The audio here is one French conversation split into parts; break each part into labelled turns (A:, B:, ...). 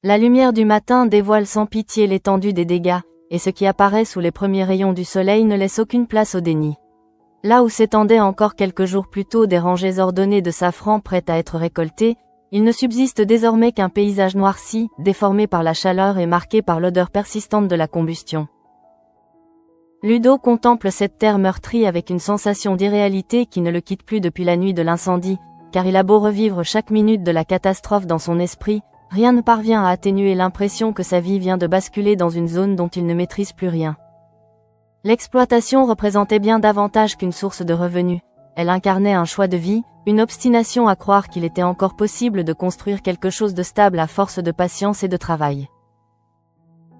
A: La lumière du matin dévoile sans pitié l'étendue des dégâts, et ce qui apparaît sous les premiers rayons du soleil ne laisse aucune place au déni. Là où s'étendaient encore quelques jours plus tôt des rangées ordonnées de safran prêtes à être récoltées, il ne subsiste désormais qu'un paysage noirci, déformé par la chaleur et marqué par l'odeur persistante de la combustion. Ludo contemple cette terre meurtrie avec une sensation d'irréalité qui ne le quitte plus depuis la nuit de l'incendie, car il a beau revivre chaque minute de la catastrophe dans son esprit, rien ne parvient à atténuer l'impression que sa vie vient de basculer dans une zone dont il ne maîtrise plus rien. L'exploitation représentait bien davantage qu'une source de revenus. Elle incarnait un choix de vie, une obstination à croire qu'il était encore possible de construire quelque chose de stable à force de patience et de travail.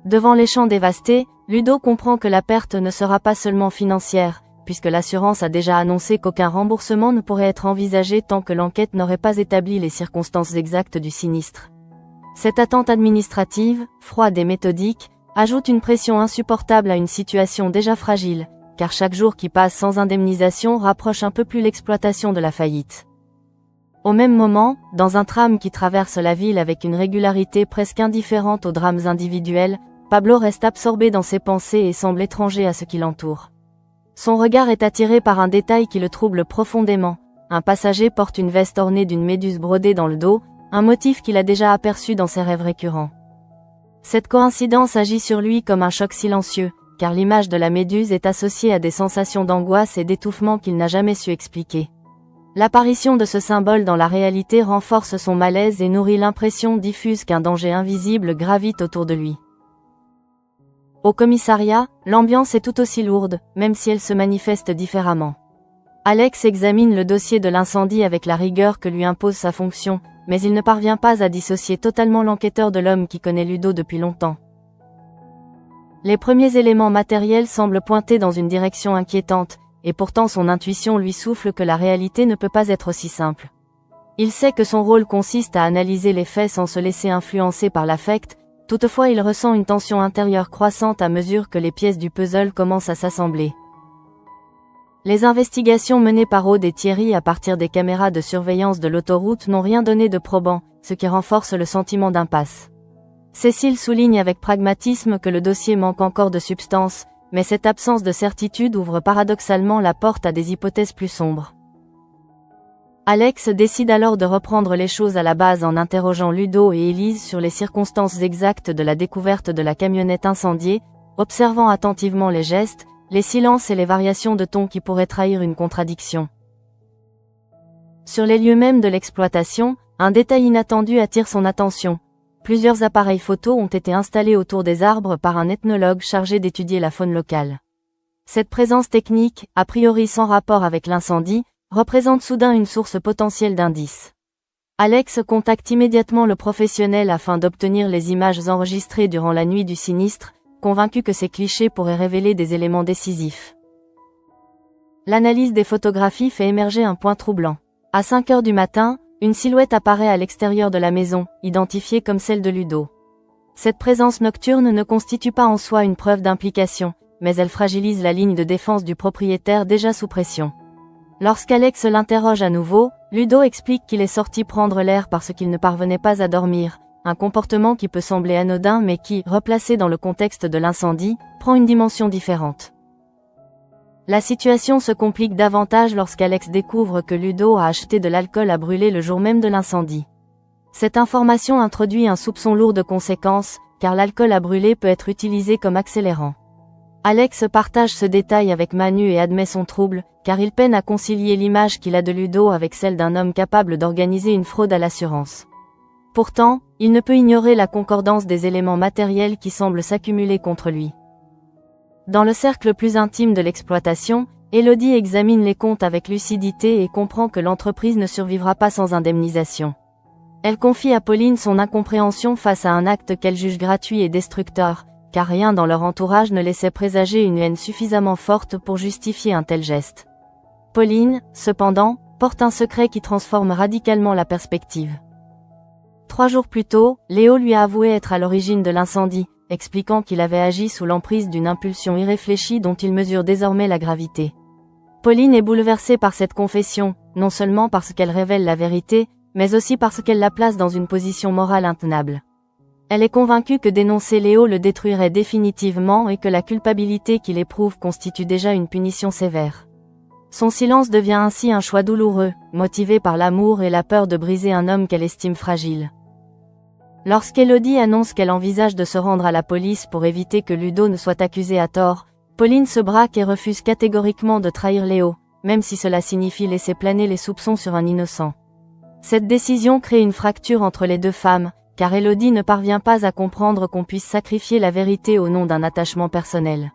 A: Devant les champs dévastés, Ludo comprend que la perte ne sera pas seulement financière, puisque l'assurance a déjà annoncé qu'aucun remboursement ne pourrait être envisagé tant que l'enquête n'aurait pas établi les circonstances exactes du sinistre. Cette attente administrative, froide et méthodique, ajoute une pression insupportable à une situation déjà fragile, car chaque jour qui passe sans indemnisation rapproche un peu plus l'exploitation de la faillite. Au même moment, dans un tram qui traverse la ville avec une régularité presque indifférente aux drames individuels, Pablo reste absorbé dans ses pensées et semble étranger à ce qui l'entoure. Son regard est attiré par un détail qui le trouble profondément. Un passager porte une veste ornée d'une méduse brodée dans le dos, un motif qu'il a déjà aperçu dans ses rêves récurrents. Cette coïncidence agit sur lui comme un choc silencieux, car l'image de la méduse est associée à des sensations d'angoisse et d'étouffement qu'il n'a jamais su expliquer. L'apparition de ce symbole dans la réalité renforce son malaise et nourrit l'impression diffuse qu'un danger invisible gravite autour de lui. Au commissariat, l'ambiance est tout aussi lourde, même si elle se manifeste différemment. Alex examine le dossier de l'incendie avec la rigueur que lui impose sa fonction, mais il ne parvient pas à dissocier totalement l'enquêteur de l'homme qui connaît Ludo depuis longtemps. Les premiers éléments matériels semblent pointer dans une direction inquiétante, et pourtant son intuition lui souffle que la réalité ne peut pas être aussi simple. Il sait que son rôle consiste à analyser les faits sans se laisser influencer par l'affect, toutefois il ressent une tension intérieure croissante à mesure que les pièces du puzzle commencent à s'assembler. Les investigations menées par Aude et Thierry à partir des caméras de surveillance de l'autoroute n'ont rien donné de probant, ce qui renforce le sentiment d'impasse. Cécile souligne avec pragmatisme que le dossier manque encore de substance, mais cette absence de certitude ouvre paradoxalement la porte à des hypothèses plus sombres. Alex décide alors de reprendre les choses à la base en interrogeant Ludo et Élise sur les circonstances exactes de la découverte de la camionnette incendiée, observant attentivement les gestes, les silences et les variations de ton qui pourraient trahir une contradiction. Sur les lieux mêmes de l'exploitation, un détail inattendu attire son attention. Plusieurs appareils photos ont été installés autour des arbres par un ethnologue chargé d'étudier la faune locale. Cette présence technique, a priori sans rapport avec l'incendie, représente soudain une source potentielle d'indices. Alex contacte immédiatement le professionnel afin d'obtenir les images enregistrées durant la nuit du sinistre, convaincu que ces clichés pourraient révéler des éléments décisifs. L'analyse des photographies fait émerger un point troublant. À 5 heures du matin, une silhouette apparaît à l'extérieur de la maison, identifiée comme celle de Ludo. Cette présence nocturne ne constitue pas en soi une preuve d'implication, mais elle fragilise la ligne de défense du propriétaire déjà sous pression. Lorsqu'Alex l'interroge à nouveau, Ludo explique qu'il est sorti prendre l'air parce qu'il ne parvenait pas à dormir, un comportement qui peut sembler anodin mais qui, replacé dans le contexte de l'incendie, prend une dimension différente. La situation se complique davantage lorsqu'Alex découvre que Ludo a acheté de l'alcool à brûler le jour même de l'incendie. Cette information introduit un soupçon lourd de conséquences, car l'alcool à brûler peut être utilisé comme accélérant. Alex partage ce détail avec Manu et admet son trouble, car il peine à concilier l'image qu'il a de Ludo avec celle d'un homme capable d'organiser une fraude à l'assurance. Pourtant, il ne peut ignorer la concordance des éléments matériels qui semblent s'accumuler contre lui. Dans le cercle plus intime de l'exploitation, Elodie examine les comptes avec lucidité et comprend que l'entreprise ne survivra pas sans indemnisation. Elle confie à Pauline son incompréhension face à un acte qu'elle juge gratuit et destructeur, car rien dans leur entourage ne laissait présager une haine suffisamment forte pour justifier un tel geste. Pauline, cependant, porte un secret qui transforme radicalement la perspective. 3 jours plus tôt, Léo lui a avoué être à l'origine de l'incendie, expliquant qu'il avait agi sous l'emprise d'une impulsion irréfléchie dont il mesure désormais la gravité. Pauline est bouleversée par cette confession, non seulement parce qu'elle révèle la vérité, mais aussi parce qu'elle la place dans une position morale intenable. Elle est convaincue que dénoncer Léo le détruirait définitivement et que la culpabilité qu'il éprouve constitue déjà une punition sévère. Son silence devient ainsi un choix douloureux, motivé par l'amour et la peur de briser un homme qu'elle estime fragile. Lorsqu'Élodie annonce qu'elle envisage de se rendre à la police pour éviter que Ludo ne soit accusé à tort, Pauline se braque et refuse catégoriquement de trahir Léo, même si cela signifie laisser planer les soupçons sur un innocent. Cette décision crée une fracture entre les deux femmes, car Élodie ne parvient pas à comprendre qu'on puisse sacrifier la vérité au nom d'un attachement personnel.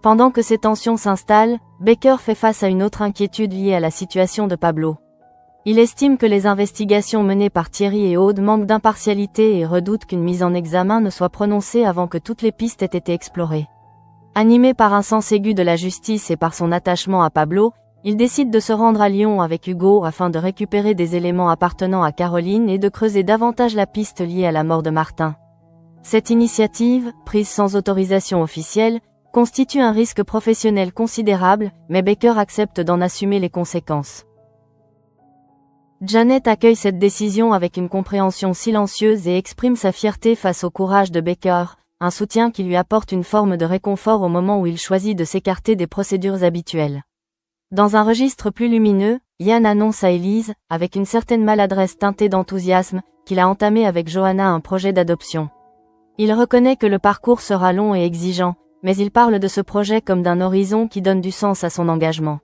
A: Pendant que ces tensions s'installent, Baker fait face à une autre inquiétude liée à la situation de Pablo. Il estime que les investigations menées par Thierry et Aude manquent d'impartialité et redoute qu'une mise en examen ne soit prononcée avant que toutes les pistes aient été explorées. Animé par un sens aigu de la justice et par son attachement à Pablo, il décide de se rendre à Lyon avec Hugo afin de récupérer des éléments appartenant à Caroline et de creuser davantage la piste liée à la mort de Martin. Cette initiative, prise sans autorisation officielle, constitue un risque professionnel considérable, mais Baker accepte d'en assumer les conséquences. Janet accueille cette décision avec une compréhension silencieuse et exprime sa fierté face au courage de Baker, un soutien qui lui apporte une forme de réconfort au moment où il choisit de s'écarter des procédures habituelles. Dans un registre plus lumineux, Yann annonce à Élise, avec une certaine maladresse teintée d'enthousiasme, qu'il a entamé avec Johanna un projet d'adoption. Il reconnaît que le parcours sera long et exigeant, mais il parle de ce projet comme d'un horizon qui donne du sens à son engagement.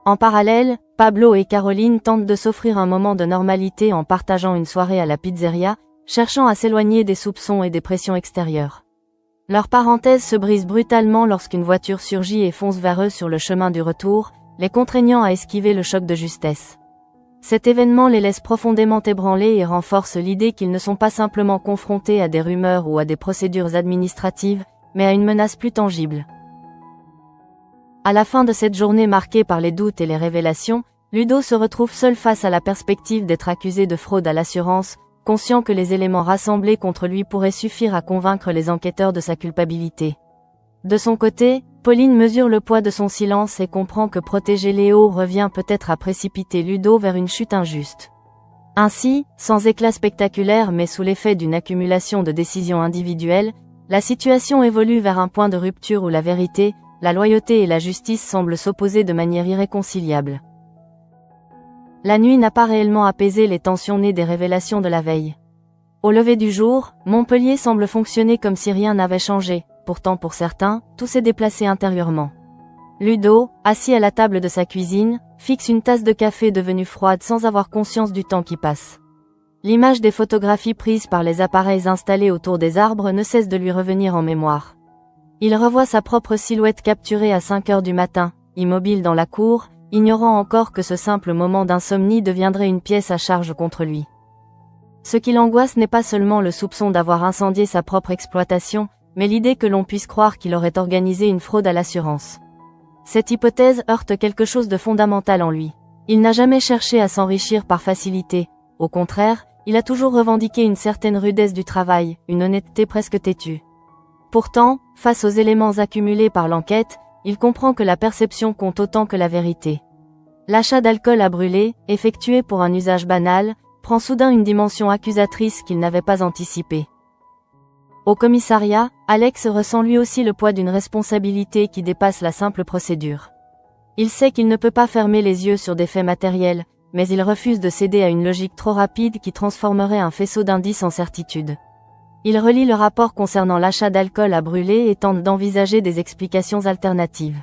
A: En parallèle, Pablo et Caroline tentent de s'offrir un moment de normalité en partageant une soirée à la pizzeria, cherchant à s'éloigner des soupçons et des pressions extérieures. Leur parenthèse se brise brutalement lorsqu'une voiture surgit et fonce vers eux sur le chemin du retour, les contraignant à esquiver le choc de justesse. Cet événement les laisse profondément ébranlés et renforce l'idée qu'ils ne sont pas simplement confrontés à des rumeurs ou à des procédures administratives, mais à une menace plus tangible. À la fin de cette journée marquée par les doutes et les révélations, Ludo se retrouve seul face à la perspective d'être accusé de fraude à l'assurance, conscient que les éléments rassemblés contre lui pourraient suffire à convaincre les enquêteurs de sa culpabilité. De son côté, Pauline mesure le poids de son silence et comprend que protéger Léo revient peut-être à précipiter Ludo vers une chute injuste. Ainsi, sans éclat spectaculaire mais sous l'effet d'une accumulation de décisions individuelles, la situation évolue vers un point de rupture où la vérité, la loyauté et la justice semblent s'opposer de manière irréconciliable. La nuit n'a pas réellement apaisé les tensions nées des révélations de la veille. Au lever du jour, Montpellier semble fonctionner comme si rien n'avait changé, pourtant pour certains, tout s'est déplacé intérieurement. Ludo, assis à la table de sa cuisine, fixe une tasse de café devenue froide sans avoir conscience du temps qui passe. L'image des photographies prises par les appareils installés autour des arbres ne cesse de lui revenir en mémoire. Il revoit sa propre silhouette capturée à 5 heures du matin, immobile dans la cour, ignorant encore que ce simple moment d'insomnie deviendrait une pièce à charge contre lui. Ce qui l'angoisse n'est pas seulement le soupçon d'avoir incendié sa propre exploitation, mais l'idée que l'on puisse croire qu'il aurait organisé une fraude à l'assurance. Cette hypothèse heurte quelque chose de fondamental en lui. Il n'a jamais cherché à s'enrichir par facilité, au contraire, il a toujours revendiqué une certaine rudesse du travail, une honnêteté presque têtue. Pourtant, face aux éléments accumulés par l'enquête, il comprend que la perception compte autant que la vérité. L'achat d'alcool à brûler, effectué pour un usage banal, prend soudain une dimension accusatrice qu'il n'avait pas anticipée. Au commissariat, Alex ressent lui aussi le poids d'une responsabilité qui dépasse la simple procédure. Il sait qu'il ne peut pas fermer les yeux sur des faits matériels, mais il refuse de céder à une logique trop rapide qui transformerait un faisceau d'indices en certitude. Il relit le rapport concernant l'achat d'alcool à brûler et tente d'envisager des explications alternatives.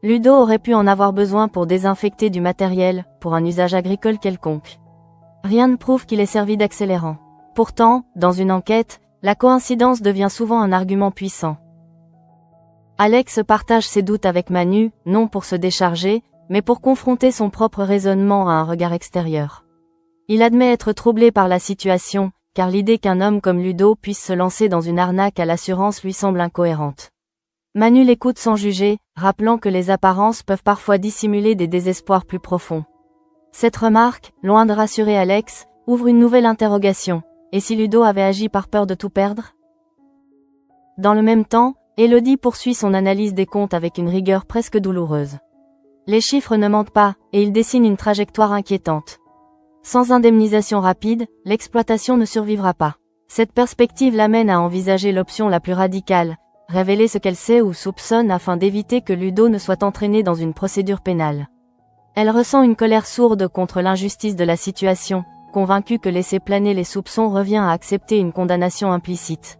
A: Ludo aurait pu en avoir besoin pour désinfecter du matériel, pour un usage agricole quelconque. Rien ne prouve qu'il ait servi d'accélérant. Pourtant, dans une enquête, la coïncidence devient souvent un argument puissant. Alex partage ses doutes avec Manu, non pour se décharger, mais pour confronter son propre raisonnement à un regard extérieur. Il admet être troublé par la situation, car l'idée qu'un homme comme Ludo puisse se lancer dans une arnaque à l'assurance lui semble incohérente. Manu l'écoute sans juger, rappelant que les apparences peuvent parfois dissimuler des désespoirs plus profonds. Cette remarque, loin de rassurer Alex, ouvre une nouvelle interrogation. Et si Ludo avait agi par peur de tout perdre? Dans le même temps, Élodie poursuit son analyse des comptes avec une rigueur presque douloureuse. Les chiffres ne mentent pas, et ils dessinent une trajectoire inquiétante. Sans indemnisation rapide, l'exploitation ne survivra pas. Cette perspective l'amène à envisager l'option la plus radicale, révéler ce qu'elle sait ou soupçonne afin d'éviter que Ludo ne soit entraîné dans une procédure pénale. Elle ressent une colère sourde contre l'injustice de la situation, convaincue que laisser planer les soupçons revient à accepter une condamnation implicite.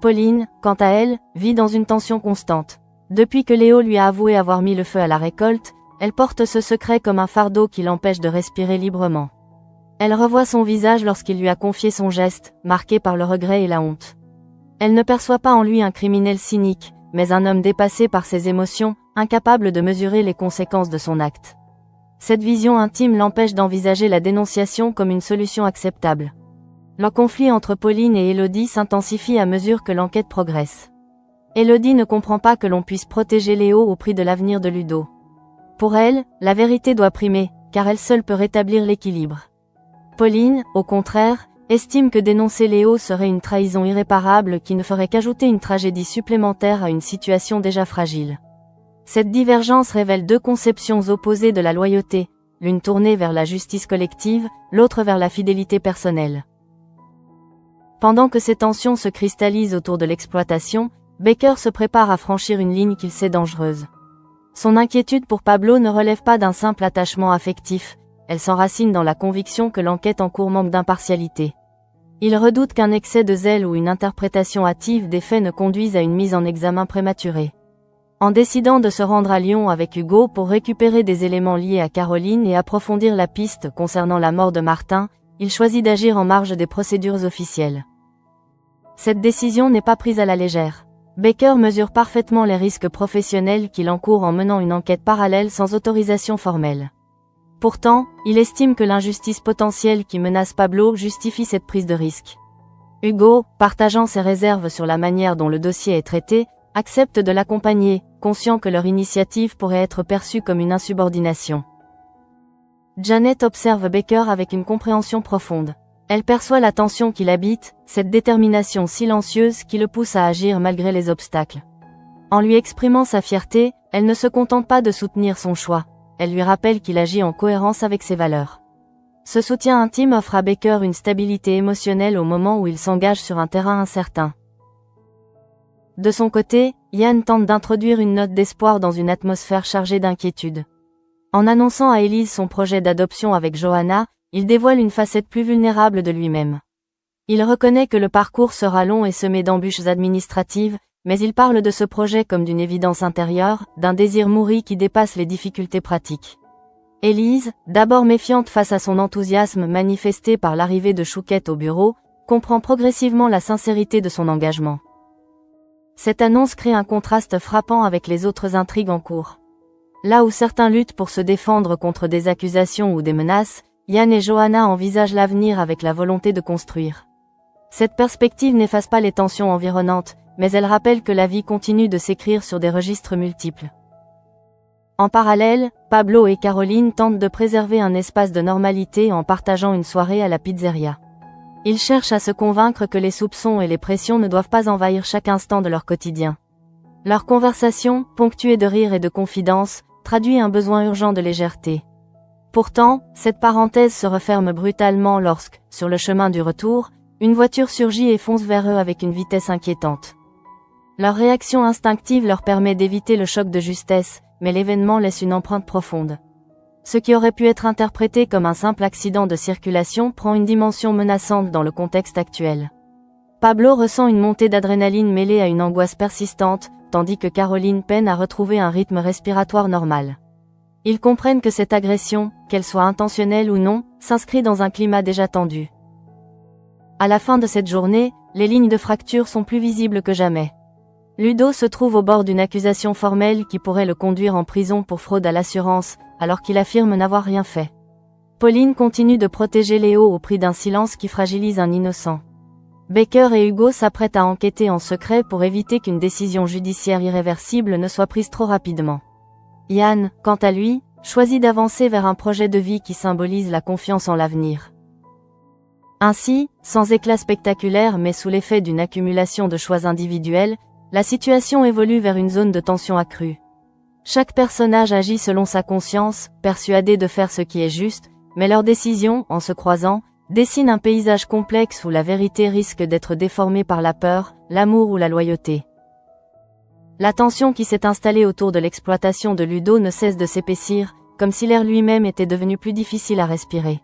A: Pauline, quant à elle, vit dans une tension constante. Depuis que Léo lui a avoué avoir mis le feu à la récolte, elle porte ce secret comme un fardeau qui l'empêche de respirer librement. Elle revoit son visage lorsqu'il lui a confié son geste, marqué par le regret et la honte. Elle ne perçoit pas en lui un criminel cynique, mais un homme dépassé par ses émotions, incapable de mesurer les conséquences de son acte. Cette vision intime l'empêche d'envisager la dénonciation comme une solution acceptable. Le conflit entre Pauline et Élodie s'intensifie à mesure que l'enquête progresse. Élodie ne comprend pas que l'on puisse protéger Léo au prix de l'avenir de Ludo. Pour elle, la vérité doit primer, car elle seule peut rétablir l'équilibre. Pauline, au contraire, estime que dénoncer Léo serait une trahison irréparable qui ne ferait qu'ajouter une tragédie supplémentaire à une situation déjà fragile. Cette divergence révèle deux conceptions opposées de la loyauté, l'une tournée vers la justice collective, l'autre vers la fidélité personnelle. Pendant que ces tensions se cristallisent autour de l'exploitation, Baker se prépare à franchir une ligne qu'il sait dangereuse. Son inquiétude pour Pablo ne relève pas d'un simple attachement affectif, elle s'enracine dans la conviction que l'enquête en cours manque d'impartialité. Il redoute qu'un excès de zèle ou une interprétation hâtive des faits ne conduise à une mise en examen prématurée. En décidant de se rendre à Lyon avec Hugo pour récupérer des éléments liés à Caroline et approfondir la piste concernant la mort de Martin, il choisit d'agir en marge des procédures officielles. Cette décision n'est pas prise à la légère. Baker mesure parfaitement les risques professionnels qu'il encourt en menant une enquête parallèle sans autorisation formelle. Pourtant, il estime que l'injustice potentielle qui menace Pablo justifie cette prise de risque. Hugo, partageant ses réserves sur la manière dont le dossier est traité, accepte de l'accompagner, conscient que leur initiative pourrait être perçue comme une insubordination. Janet observe Baker avec une compréhension profonde. Elle perçoit la tension qui l'habite, cette détermination silencieuse qui le pousse à agir malgré les obstacles. En lui exprimant sa fierté, elle ne se contente pas de soutenir son choix. Elle lui rappelle qu'il agit en cohérence avec ses valeurs. Ce soutien intime offre à Baker une stabilité émotionnelle au moment où il s'engage sur un terrain incertain. De son côté, Ian tente d'introduire une note d'espoir dans une atmosphère chargée d'inquiétude. En annonçant à Elise son projet d'adoption avec Johanna, il dévoile une facette plus vulnérable de lui-même. Il reconnaît que le parcours sera long et semé d'embûches administratives, mais il parle de ce projet comme d'une évidence intérieure, d'un désir mouru qui dépasse les difficultés pratiques. Élise, d'abord méfiante face à son enthousiasme manifesté par l'arrivée de Chouquette au bureau, comprend progressivement la sincérité de son engagement. Cette annonce crée un contraste frappant avec les autres intrigues en cours. Là où certains luttent pour se défendre contre des accusations ou des menaces, Ian et Johanna envisagent l'avenir avec la volonté de construire. Cette perspective n'efface pas les tensions environnantes, mais elle rappelle que la vie continue de s'écrire sur des registres multiples. En parallèle, Pablo et Caroline tentent de préserver un espace de normalité en partageant une soirée à la pizzeria. Ils cherchent à se convaincre que les soupçons et les pressions ne doivent pas envahir chaque instant de leur quotidien. Leur conversation, ponctuée de rires et de confidences, traduit un besoin urgent de légèreté. Pourtant, cette parenthèse se referme brutalement lorsque, sur le chemin du retour, une voiture surgit et fonce vers eux avec une vitesse inquiétante. Leur réaction instinctive leur permet d'éviter le choc de justesse, mais l'événement laisse une empreinte profonde. Ce qui aurait pu être interprété comme un simple accident de circulation prend une dimension menaçante dans le contexte actuel. Pablo ressent une montée d'adrénaline mêlée à une angoisse persistante, tandis que Caroline peine à retrouver un rythme respiratoire normal. Ils comprennent que cette agression, qu'elle soit intentionnelle ou non, s'inscrit dans un climat déjà tendu. À la fin de cette journée, les lignes de fracture sont plus visibles que jamais. Ludo se trouve au bord d'une accusation formelle qui pourrait le conduire en prison pour fraude à l'assurance, alors qu'il affirme n'avoir rien fait. Pauline continue de protéger Léo au prix d'un silence qui fragilise un innocent. Baker et Hugo s'apprêtent à enquêter en secret pour éviter qu'une décision judiciaire irréversible ne soit prise trop rapidement. Ian, quant à lui, choisit d'avancer vers un projet de vie qui symbolise la confiance en l'avenir. Ainsi, sans éclat spectaculaire mais sous l'effet d'une accumulation de choix individuels, la situation évolue vers une zone de tension accrue. Chaque personnage agit selon sa conscience, persuadé de faire ce qui est juste, mais leurs décisions, en se croisant, dessinent un paysage complexe où la vérité risque d'être déformée par la peur, l'amour ou la loyauté. La tension qui s'est installée autour de l'exploitation de Ludo ne cesse de s'épaissir, comme si l'air lui-même était devenu plus difficile à respirer.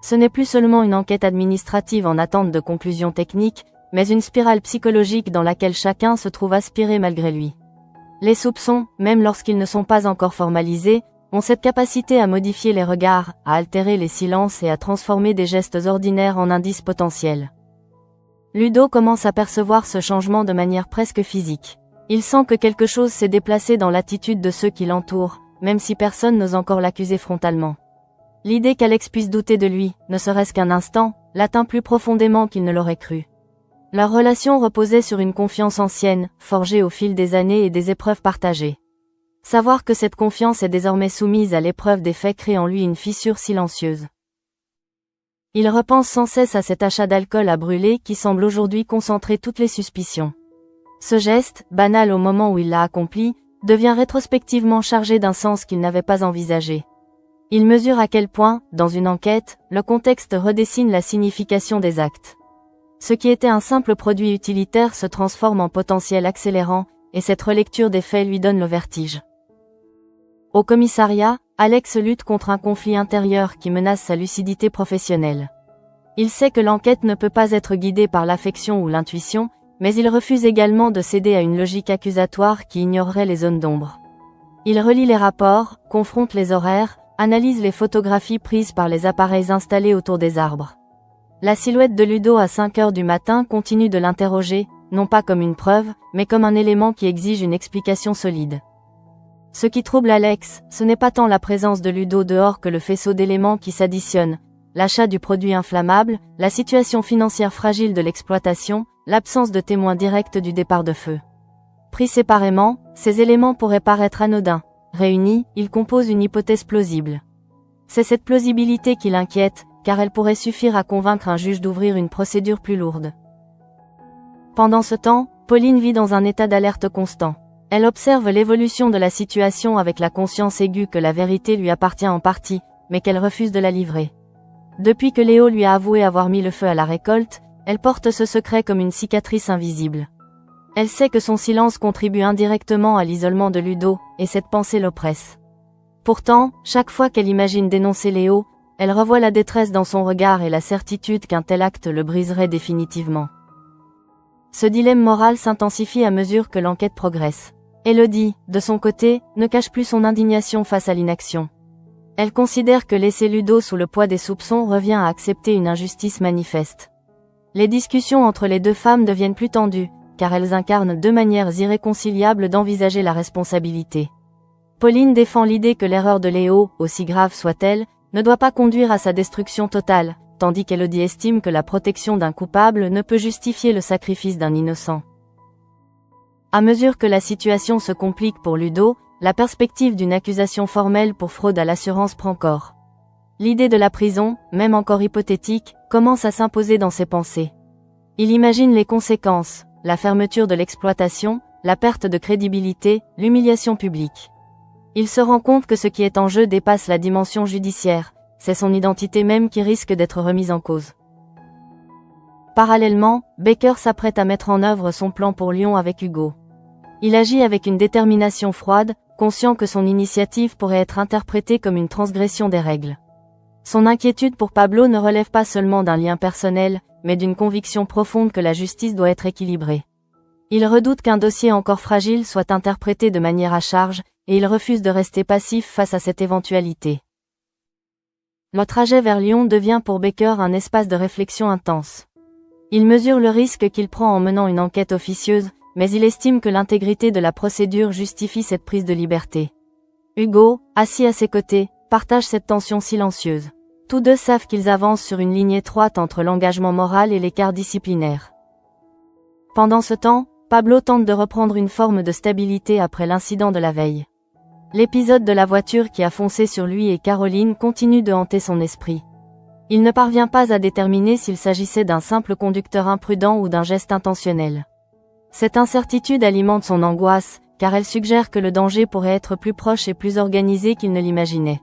A: Ce n'est plus seulement une enquête administrative en attente de conclusions techniques, mais une spirale psychologique dans laquelle chacun se trouve aspiré malgré lui. Les soupçons, même lorsqu'ils ne sont pas encore formalisés, ont cette capacité à modifier les regards, à altérer les silences et à transformer des gestes ordinaires en indices potentiels. Ludo commence à percevoir ce changement de manière presque physique. Il sent que quelque chose s'est déplacé dans l'attitude de ceux qui l'entourent, même si personne n'ose encore l'accuser frontalement. L'idée qu'Alex puisse douter de lui, ne serait-ce qu'un instant, l'atteint plus profondément qu'il ne l'aurait cru. Leur relation reposait sur une confiance ancienne, forgée au fil des années et des épreuves partagées. Savoir que cette confiance est désormais soumise à l'épreuve des faits crée en lui une fissure silencieuse. Il repense sans cesse à cet achat d'alcool à brûler qui semble aujourd'hui concentrer toutes les suspicions. Ce geste, banal au moment où il l'a accompli, devient rétrospectivement chargé d'un sens qu'il n'avait pas envisagé. Il mesure à quel point, dans une enquête, le contexte redessine la signification des actes. Ce qui était un simple produit utilitaire se transforme en potentiel accélérant, et cette relecture des faits lui donne le vertige. Au commissariat, Alex lutte contre un conflit intérieur qui menace sa lucidité professionnelle. Il sait que l'enquête ne peut pas être guidée par l'affection ou l'intuition, mais il refuse également de céder à une logique accusatoire qui ignorerait les zones d'ombre. Il relit les rapports, confronte les horaires, analyse les photographies prises par les appareils installés autour des arbres. La silhouette de Ludo à 5 heures du matin continue de l'interroger, non pas comme une preuve, mais comme un élément qui exige une explication solide. Ce qui trouble Alex, ce n'est pas tant la présence de Ludo dehors que le faisceau d'éléments qui s'additionnent, l'achat du produit inflammable, la situation financière fragile de l'exploitation, l'absence de témoins directs du départ de feu. Pris séparément, ces éléments pourraient paraître anodins. Réunis, ils composent une hypothèse plausible. C'est cette plausibilité qui l'inquiète, car elle pourrait suffire à convaincre un juge d'ouvrir une procédure plus lourde. Pendant ce temps, Pauline vit dans un état d'alerte constant. Elle observe l'évolution de la situation avec la conscience aiguë que la vérité lui appartient en partie, mais qu'elle refuse de la livrer. Depuis que Léo lui a avoué avoir mis le feu à la récolte, elle porte ce secret comme une cicatrice invisible. Elle sait que son silence contribue indirectement à l'isolement de Ludo, et cette pensée l'oppresse. Pourtant, chaque fois qu'elle imagine dénoncer Léo, elle revoit la détresse dans son regard et la certitude qu'un tel acte le briserait définitivement. Ce dilemme moral s'intensifie à mesure que l'enquête progresse. Elodie, de son côté, ne cache plus son indignation face à l'inaction. Elle considère que laisser Ludo sous le poids des soupçons revient à accepter une injustice manifeste. Les discussions entre les deux femmes deviennent plus tendues, car elles incarnent deux manières irréconciliables d'envisager la responsabilité. Pauline défend l'idée que l'erreur de Léo, aussi grave soit-elle, ne doit pas conduire à sa destruction totale, tandis qu'Elodie estime que la protection d'un coupable ne peut justifier le sacrifice d'un innocent. À mesure que la situation se complique pour Ludo, la perspective d'une accusation formelle pour fraude à l'assurance prend corps. L'idée de la prison, même encore hypothétique, commence à s'imposer dans ses pensées. Il imagine les conséquences, la fermeture de l'exploitation, la perte de crédibilité, l'humiliation publique. Il se rend compte que ce qui est en jeu dépasse la dimension judiciaire, c'est son identité même qui risque d'être remise en cause. Parallèlement, Baker s'apprête à mettre en œuvre son plan pour Lyon avec Hugo. Il agit avec une détermination froide, conscient que son initiative pourrait être interprétée comme une transgression des règles. Son inquiétude pour Pablo ne relève pas seulement d'un lien personnel, mais d'une conviction profonde que la justice doit être équilibrée. Il redoute qu'un dossier encore fragile soit interprété de manière à charge, et il refuse de rester passif face à cette éventualité. Le trajet vers Lyon devient pour Baker un espace de réflexion intense. Il mesure le risque qu'il prend en menant une enquête officieuse, mais il estime que l'intégrité de la procédure justifie cette prise de liberté. Hugo, assis à ses côtés, partage cette tension silencieuse. Tous deux savent qu'ils avancent sur une ligne étroite entre l'engagement moral et l'écart disciplinaire. Pendant ce temps, Pablo tente de reprendre une forme de stabilité après l'incident de la veille. L'épisode de la voiture qui a foncé sur lui et Caroline continue de hanter son esprit. Il ne parvient pas à déterminer s'il s'agissait d'un simple conducteur imprudent ou d'un geste intentionnel. Cette incertitude alimente son angoisse, car elle suggère que le danger pourrait être plus proche et plus organisé qu'il ne l'imaginait.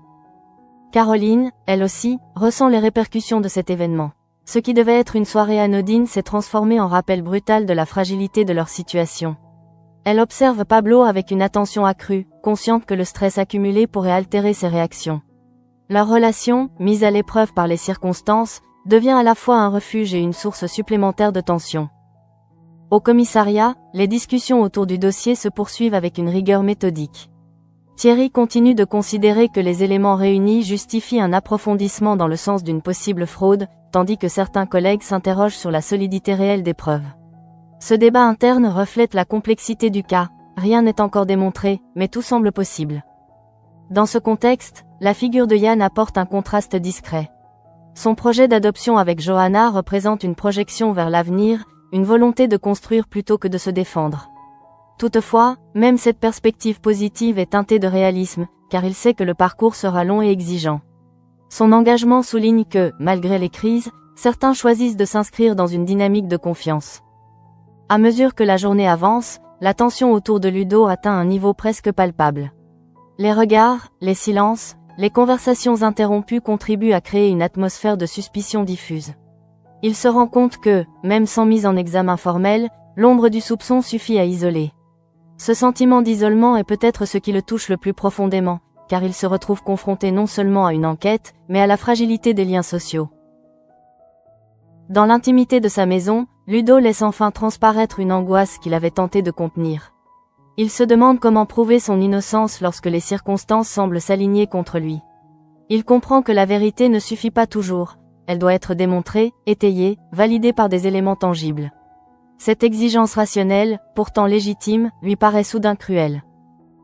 A: Caroline, elle aussi, ressent les répercussions de cet événement. Ce qui devait être une soirée anodine s'est transformé en rappel brutal de la fragilité de leur situation. Elle observe Pablo avec une attention accrue, consciente que le stress accumulé pourrait altérer ses réactions. Leur relation, mise à l'épreuve par les circonstances, devient à la fois un refuge et une source supplémentaire de tension. Au commissariat, les discussions autour du dossier se poursuivent avec une rigueur méthodique. Thierry continue de considérer que les éléments réunis justifient un approfondissement dans le sens d'une possible fraude, tandis que certains collègues s'interrogent sur la solidité réelle des preuves. Ce débat interne reflète la complexité du cas, rien n'est encore démontré, mais tout semble possible. Dans ce contexte, la figure de Yann apporte un contraste discret. Son projet d'adoption avec Johanna représente une projection vers l'avenir, une volonté de construire plutôt que de se défendre. Toutefois, même cette perspective positive est teintée de réalisme, car il sait que le parcours sera long et exigeant. Son engagement souligne que, malgré les crises, certains choisissent de s'inscrire dans une dynamique de confiance. À mesure que la journée avance, la tension autour de Ludo atteint un niveau presque palpable. Les regards, les silences, les conversations interrompues contribuent à créer une atmosphère de suspicion diffuse. Il se rend compte que, même sans mise en examen formelle, l'ombre du soupçon suffit à isoler. Ce sentiment d'isolement est peut-être ce qui le touche le plus profondément, car il se retrouve confronté non seulement à une enquête, mais à la fragilité des liens sociaux. Dans l'intimité de sa maison, Ludo laisse enfin transparaître une angoisse qu'il avait tenté de contenir. Il se demande comment prouver son innocence lorsque les circonstances semblent s'aligner contre lui. Il comprend que la vérité ne suffit pas toujours, elle doit être démontrée, étayée, validée par des éléments tangibles. Cette exigence rationnelle, pourtant légitime, lui paraît soudain cruelle.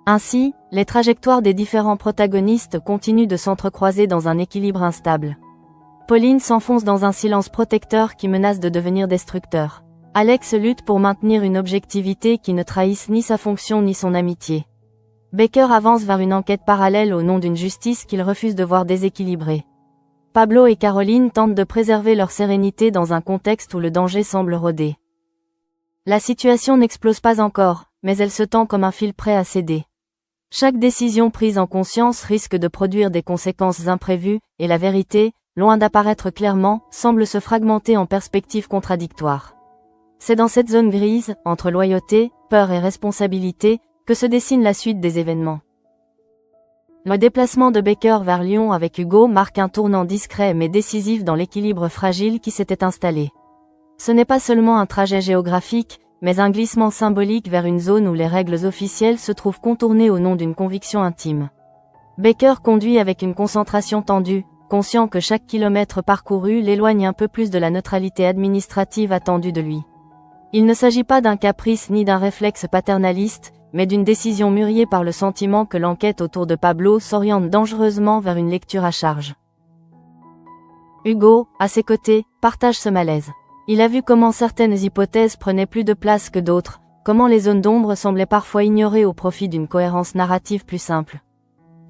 A: Ainsi, les trajectoires des différents protagonistes continuent de s'entrecroiser dans un équilibre instable. Pauline s'enfonce dans un silence protecteur qui menace de devenir destructeur. Alex lutte pour maintenir une objectivité qui ne trahisse ni sa fonction ni son amitié. Baker avance vers une enquête parallèle au nom d'une justice qu'il refuse de voir déséquilibrée. Pablo et Caroline tentent de préserver leur sérénité dans un contexte où le danger semble rôder. La situation n'explose pas encore, mais elle se tend comme un fil prêt à céder. Chaque décision prise en conscience risque de produire des conséquences imprévues, et la vérité, loin d'apparaître clairement, semble se fragmenter en perspectives contradictoires. C'est dans cette zone grise, entre loyauté, peur et responsabilité, que se dessine la suite des événements. Le déplacement de Baker vers Lyon avec Hugo marque un tournant discret mais décisif dans l'équilibre fragile qui s'était installé. Ce n'est pas seulement un trajet géographique, mais un glissement symbolique vers une zone où les règles officielles se trouvent contournées au nom d'une conviction intime. Baker conduit avec une concentration tendue, conscient que chaque kilomètre parcouru l'éloigne un peu plus de la neutralité administrative attendue de lui. Il ne s'agit pas d'un caprice ni d'un réflexe paternaliste, mais d'une décision mûrie par le sentiment que l'enquête autour de Pablo s'oriente dangereusement vers une lecture à charge. Hugo, à ses côtés, partage ce malaise. Il a vu comment certaines hypothèses prenaient plus de place que d'autres, comment les zones d'ombre semblaient parfois ignorées au profit d'une cohérence narrative plus simple.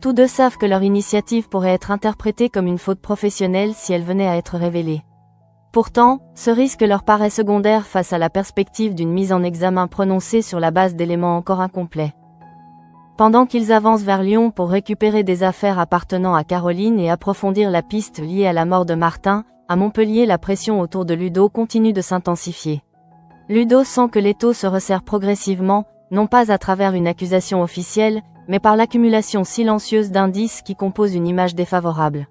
A: Tous deux savent que leur initiative pourrait être interprétée comme une faute professionnelle si elle venait à être révélée. Pourtant, ce risque leur paraît secondaire face à la perspective d'une mise en examen prononcée sur la base d'éléments encore incomplets. Pendant qu'ils avancent vers Lyon pour récupérer des affaires appartenant à Caroline et approfondir la piste liée à la mort de Martin, à Montpellier la pression autour de Ludo continue de s'intensifier. Ludo sent que l'étau se resserre progressivement, non pas à travers une accusation officielle, mais par l'accumulation silencieuse d'indices qui composent une image défavorable.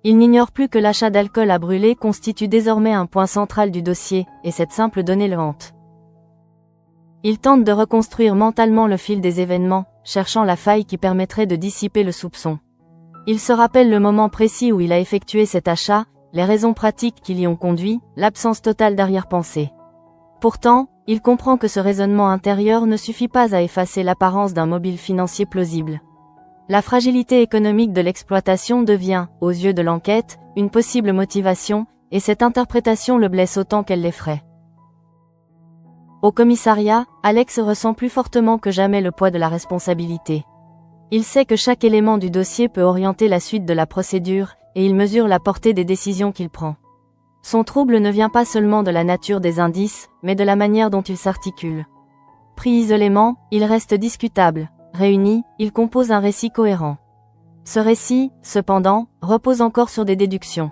A: Il n'ignore plus que l'achat d'alcool à brûler constitue désormais un point central du dossier, et cette simple donnée le hante. Il tente de reconstruire mentalement le fil des événements, cherchant la faille qui permettrait de dissiper le soupçon. Il se rappelle le moment précis où il a effectué cet achat, les raisons pratiques qui l'y ont conduit, l'absence totale d'arrière-pensée. Pourtant, il comprend que ce raisonnement intérieur ne suffit pas à effacer l'apparence d'un mobile financier plausible. La fragilité économique de l'exploitation devient, aux yeux de l'enquête, une possible motivation, et cette interprétation le blesse autant qu'elle l'effraie. Au commissariat, Alex ressent plus fortement que jamais le poids de la responsabilité. Il sait que chaque élément du dossier peut orienter la suite de la procédure, et il mesure la portée des décisions qu'il prend. Son trouble ne vient pas seulement de la nature des indices, mais de la manière dont ils s'articulent. Pris isolément, ils restent discutables. Réunis, ils composent un récit cohérent. Ce récit, cependant, repose encore sur des déductions.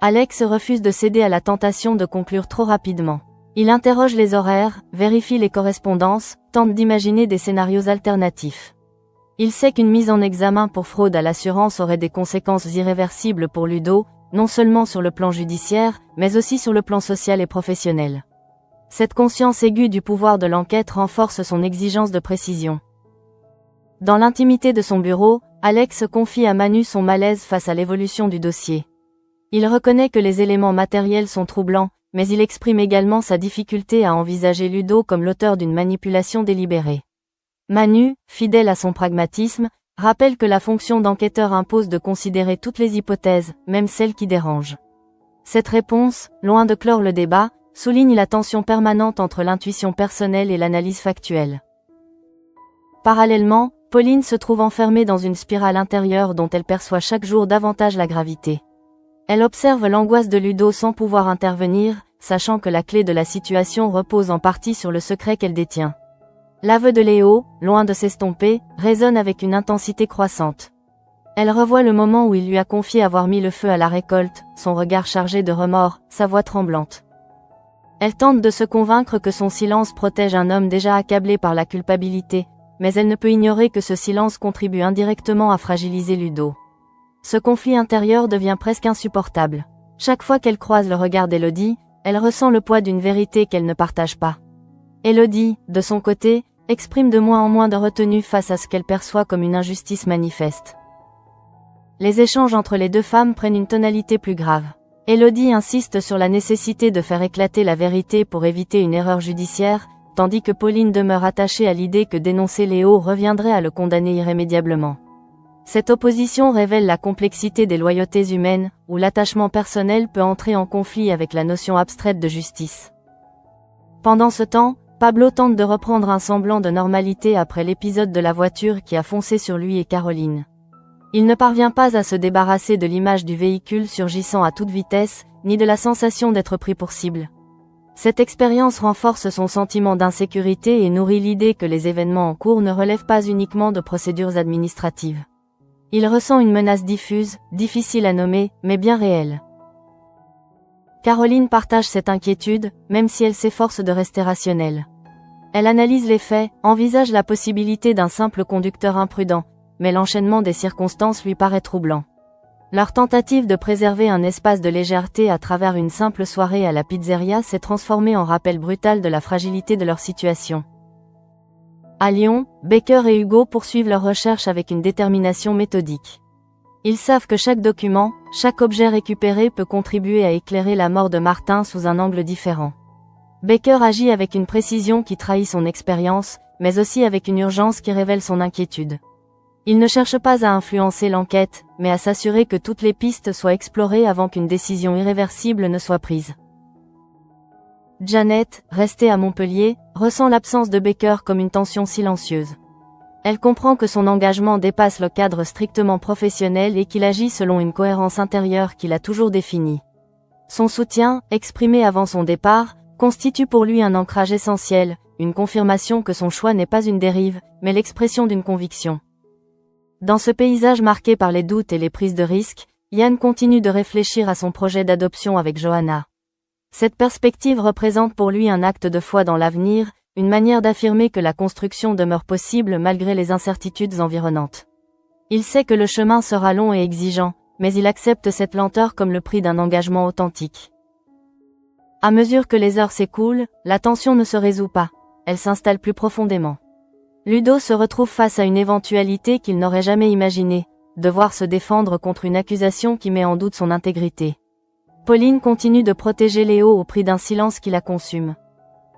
A: Alex refuse de céder à la tentation de conclure trop rapidement. Il interroge les horaires, vérifie les correspondances, tente d'imaginer des scénarios alternatifs. Il sait qu'une mise en examen pour fraude à l'assurance aurait des conséquences irréversibles pour Ludo, non seulement sur le plan judiciaire, mais aussi sur le plan social et professionnel. Cette conscience aiguë du pouvoir de l'enquête renforce son exigence de précision. Dans l'intimité de son bureau, Alex confie à Manu son malaise face à l'évolution du dossier. Il reconnaît que les éléments matériels sont troublants, mais il exprime également sa difficulté à envisager Ludo comme l'auteur d'une manipulation délibérée. Manu, fidèle à son pragmatisme, rappelle que la fonction d'enquêteur impose de considérer toutes les hypothèses, même celles qui dérangent. Cette réponse, loin de clore le débat, souligne la tension permanente entre l'intuition personnelle et l'analyse factuelle. Parallèlement, Pauline se trouve enfermée dans une spirale intérieure dont elle perçoit chaque jour davantage la gravité. Elle observe l'angoisse de Ludo sans pouvoir intervenir, sachant que la clé de la situation repose en partie sur le secret qu'elle détient. L'aveu de Léo, loin de s'estomper, résonne avec une intensité croissante. Elle revoit le moment où il lui a confié avoir mis le feu à la récolte, son regard chargé de remords, sa voix tremblante. Elle tente de se convaincre que son silence protège un homme déjà accablé par la culpabilité, mais elle ne peut ignorer que ce silence contribue indirectement à fragiliser Ludo. Ce conflit intérieur devient presque insupportable. Chaque fois qu'elle croise le regard d'Élodie, elle ressent le poids d'une vérité qu'elle ne partage pas. Élodie, de son côté, exprime de moins en moins de retenue face à ce qu'elle perçoit comme une injustice manifeste. Les échanges entre les deux femmes prennent une tonalité plus grave. Élodie insiste sur la nécessité de faire éclater la vérité pour éviter une erreur judiciaire, tandis que Pauline demeure attachée à l'idée que dénoncer Léo reviendrait à le condamner irrémédiablement. Cette opposition révèle la complexité des loyautés humaines, où l'attachement personnel peut entrer en conflit avec la notion abstraite de justice. Pendant ce temps, Pablo tente de reprendre un semblant de normalité après l'épisode de la voiture qui a foncé sur lui et Caroline. Il ne parvient pas à se débarrasser de l'image du véhicule surgissant à toute vitesse, ni de la sensation d'être pris pour cible. Cette expérience renforce son sentiment d'insécurité et nourrit l'idée que les événements en cours ne relèvent pas uniquement de procédures administratives. Il ressent une menace diffuse, difficile à nommer, mais bien réelle. Caroline partage cette inquiétude, même si elle s'efforce de rester rationnelle. Elle analyse les faits, envisage la possibilité d'un simple conducteur imprudent, mais l'enchaînement des circonstances lui paraît troublant. Leur tentative de préserver un espace de légèreté à travers une simple soirée à la pizzeria s'est transformée en rappel brutal de la fragilité de leur situation. À Lyon, Baker et Hugo poursuivent leurs recherches avec une détermination méthodique. Ils savent que chaque document, chaque objet récupéré peut contribuer à éclairer la mort de Martin sous un angle différent. Baker agit avec une précision qui trahit son expérience, mais aussi avec une urgence qui révèle son inquiétude. Il ne cherche pas à influencer l'enquête, mais à s'assurer que toutes les pistes soient explorées avant qu'une décision irréversible ne soit prise. Janet, restée à Montpellier, ressent l'absence de Baker comme une tension silencieuse. Elle comprend que son engagement dépasse le cadre strictement professionnel et qu'il agit selon une cohérence intérieure qu'il a toujours définie. Son soutien, exprimé avant son départ, constitue pour lui un ancrage essentiel, une confirmation que son choix n'est pas une dérive, mais l'expression d'une conviction. Dans ce paysage marqué par les doutes et les prises de risques, Yann continue de réfléchir à son projet d'adoption avec Johanna. Cette perspective représente pour lui un acte de foi dans l'avenir, une manière d'affirmer que la construction demeure possible malgré les incertitudes environnantes. Il sait que le chemin sera long et exigeant, mais il accepte cette lenteur comme le prix d'un engagement authentique. À mesure que les heures s'écoulent, la tension ne se résout pas, elle s'installe plus profondément. Ludo se retrouve face à une éventualité qu'il n'aurait jamais imaginée, devoir se défendre contre une accusation qui met en doute son intégrité. Pauline continue de protéger Léo au prix d'un silence qui la consume.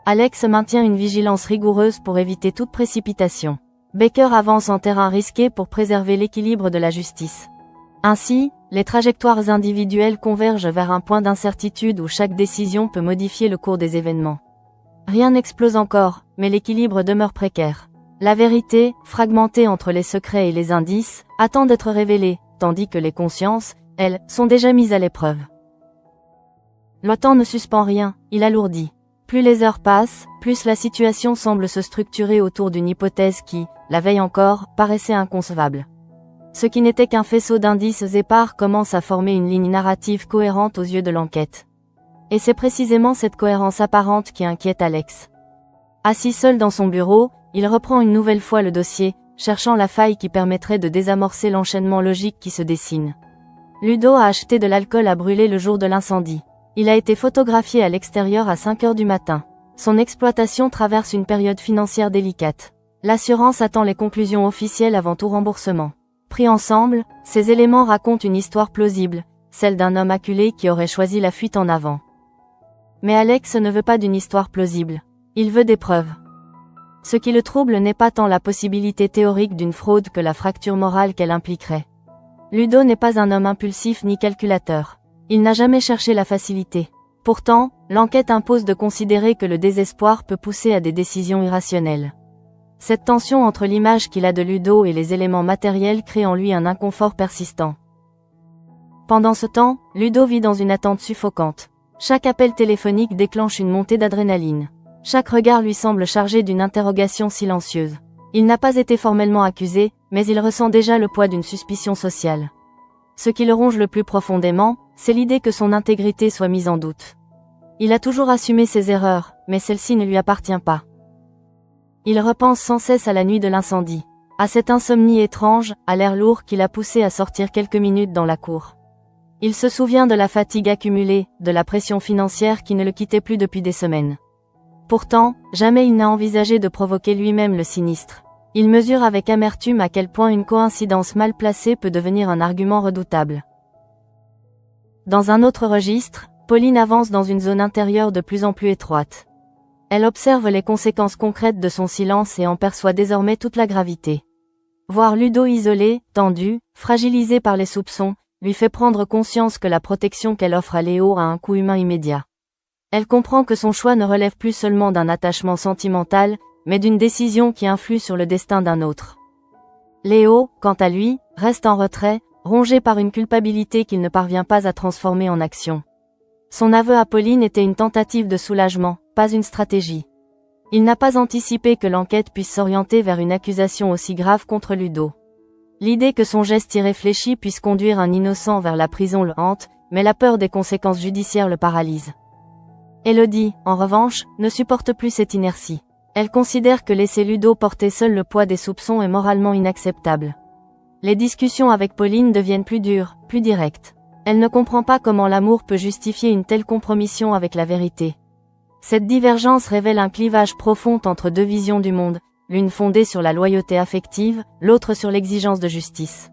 A: Alex maintient une vigilance rigoureuse pour éviter toute précipitation. Baker avance en terrain risqué pour préserver l'équilibre de la justice. Ainsi, les trajectoires individuelles convergent vers un point d'incertitude où chaque décision peut modifier le cours des événements. Rien n'explose encore, mais l'équilibre demeure précaire. La vérité, fragmentée entre les secrets et les indices, attend d'être révélée, tandis que les consciences, elles, sont déjà mises à l'épreuve. Le temps ne suspend rien, il alourdit. Plus les heures passent, plus la situation semble se structurer autour d'une hypothèse qui, la veille encore, paraissait inconcevable. Ce qui n'était qu'un faisceau d'indices épars commence à former une ligne narrative cohérente aux yeux de l'enquête. Et c'est précisément cette cohérence apparente qui inquiète Alex. Assis seul dans son bureau, il reprend une nouvelle fois le dossier, cherchant la faille qui permettrait de désamorcer l'enchaînement logique qui se dessine. Ludo a acheté de l'alcool à brûler le jour de l'incendie. Il a été photographié à l'extérieur à 5 heures du matin. Son exploitation traverse une période financière délicate. L'assurance attend les conclusions officielles avant tout remboursement. Pris ensemble, ces éléments racontent une histoire plausible, celle d'un homme acculé qui aurait choisi la fuite en avant. Mais Alex ne veut pas d'une histoire plausible. Il veut des preuves. Ce qui le trouble n'est pas tant la possibilité théorique d'une fraude que la fracture morale qu'elle impliquerait. Ludo n'est pas un homme impulsif ni calculateur. Il n'a jamais cherché la facilité. Pourtant, l'enquête impose de considérer que le désespoir peut pousser à des décisions irrationnelles. Cette tension entre l'image qu'il a de Ludo et les éléments matériels crée en lui un inconfort persistant. Pendant ce temps, Ludo vit dans une attente suffocante. Chaque appel téléphonique déclenche une montée d'adrénaline. Chaque regard lui semble chargé d'une interrogation silencieuse. Il n'a pas été formellement accusé, mais il ressent déjà le poids d'une suspicion sociale. Ce qui le ronge le plus profondément, c'est l'idée que son intégrité soit mise en doute. Il a toujours assumé ses erreurs, mais celle-ci ne lui appartient pas. Il repense sans cesse à la nuit de l'incendie, à cette insomnie étrange, à l'air lourd qui l'a poussé à sortir quelques minutes dans la cour. Il se souvient de la fatigue accumulée, de la pression financière qui ne le quittait plus depuis des semaines. Pourtant, jamais il n'a envisagé de provoquer lui-même le sinistre. Il mesure avec amertume à quel point une coïncidence mal placée peut devenir un argument redoutable. Dans un autre registre, Pauline avance dans une zone intérieure de plus en plus étroite. Elle observe les conséquences concrètes de son silence et en perçoit désormais toute la gravité. Voir Ludo isolé, tendu, fragilisé par les soupçons, lui fait prendre conscience que la protection qu'elle offre à Léo a un coût humain immédiat. Elle comprend que son choix ne relève plus seulement d'un attachement sentimental, mais d'une décision qui influe sur le destin d'un autre. Léo, quant à lui, reste en retrait, rongé par une culpabilité qu'il ne parvient pas à transformer en action. Son aveu à Pauline était une tentative de soulagement, pas une stratégie. Il n'a pas anticipé que l'enquête puisse s'orienter vers une accusation aussi grave contre Ludo. L'idée que son geste irréfléchi puisse conduire un innocent vers la prison le hante, mais la peur des conséquences judiciaires le paralyse. Élodie, en revanche, ne supporte plus cette inertie. Elle considère que laisser Ludo porter seul le poids des soupçons est moralement inacceptable. Les discussions avec Pauline deviennent plus dures, plus directes. Elle ne comprend pas comment l'amour peut justifier une telle compromission avec la vérité. Cette divergence révèle un clivage profond entre deux visions du monde, l'une fondée sur la loyauté affective, l'autre sur l'exigence de justice.